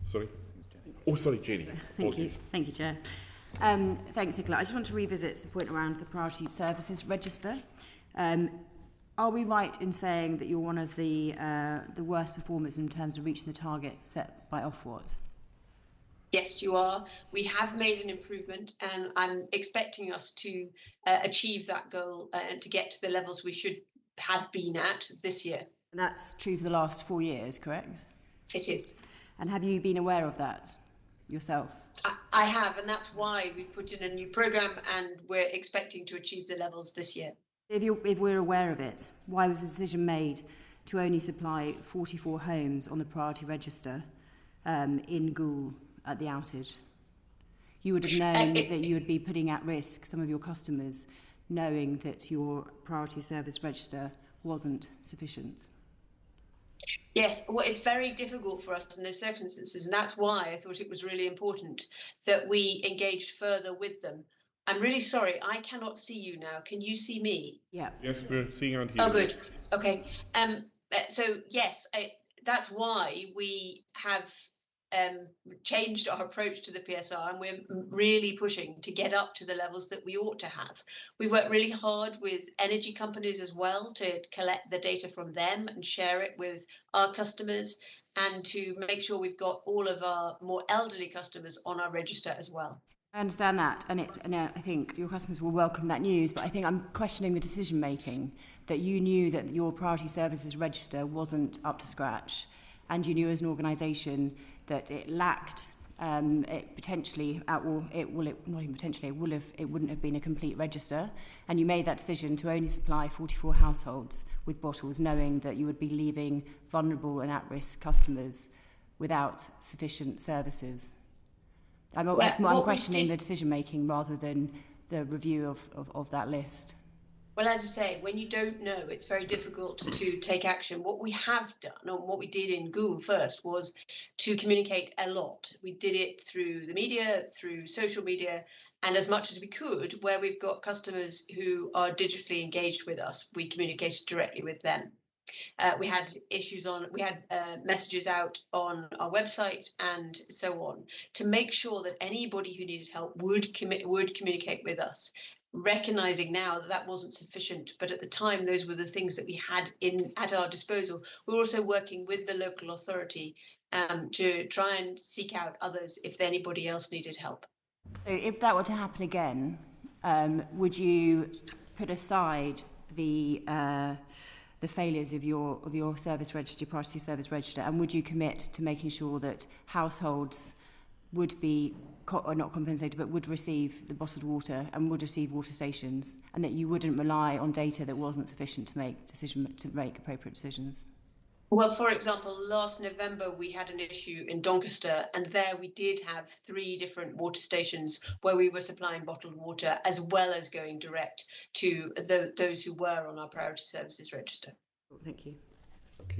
Sorry? Oh, sorry, Jenny. Thank you. Thank you, Chair. Thanks, Nicola. I just want to revisit the point around the Priority Services Register. Are we right in saying that you're one of the worst performers in terms of reaching the target set by Ofwat? Yes, you are. We have made an improvement, and I'm expecting us to achieve that goal and to get to the levels we should have been at this year. And that's true for the last 4 years, correct? It is. And have you been aware of that yourself? I have, and that's why we've put in a new programme and we're expecting to achieve the levels this year. If we're aware of it, why was the decision made to only supply 44 homes on the priority register in Goole at the outage? You would have known that you would be putting at risk some of your customers, knowing that your priority service register wasn't sufficient. Yes, well, it's very difficult for us in those circumstances, and that's why I thought it was really important that we engaged further with them. I'm really sorry, I cannot see you now. Can you see me? Yeah. Yes, we're seeing and hearing. Oh, good. Okay. So yes, that's why we have changed our approach to the PSR, and we're really pushing to get up to the levels that we ought to have. We've worked really hard with energy companies as well to collect the data from them and share it with our customers, and to make sure we've got all of our more elderly customers on our register as well. I understand that, and I think your customers will welcome that news, but I think I'm questioning the decision making, that you knew that your priority services register wasn't up to scratch, and you knew as an organisation that it lacked, it wouldn't have been a complete register, and you made that decision to only supply 44 households with bottles, knowing that you would be leaving vulnerable and at-risk customers without sufficient services. I'm questioning the decision making rather than the review of that list. Well, as you say, when you don't know, it's very difficult to take action. What we have done, or what we did in Google first, was to communicate a lot. We did it through the media, through social media, and as much as we could, where we've got customers who are digitally engaged with us, we communicated directly with them. We had messages out on our website and so on, to make sure that anybody who needed help would communicate with us, recognising now that wasn't sufficient, but at the time those were the things that we had at our disposal. We're also working with the local authority to try and seek out others if anybody else needed help. So if that were to happen again, would you put aside the failures of your service register, your priority service register, and would you commit to making sure that households would be not compensated, but would receive the bottled water and would receive water stations, and that you wouldn't rely on data that wasn't sufficient to make appropriate decisions? Well, for example, last November we had an issue in Doncaster, and there we did have 3 different water stations where we were supplying bottled water, as well as going direct to those who were on our priority services register. Thank you.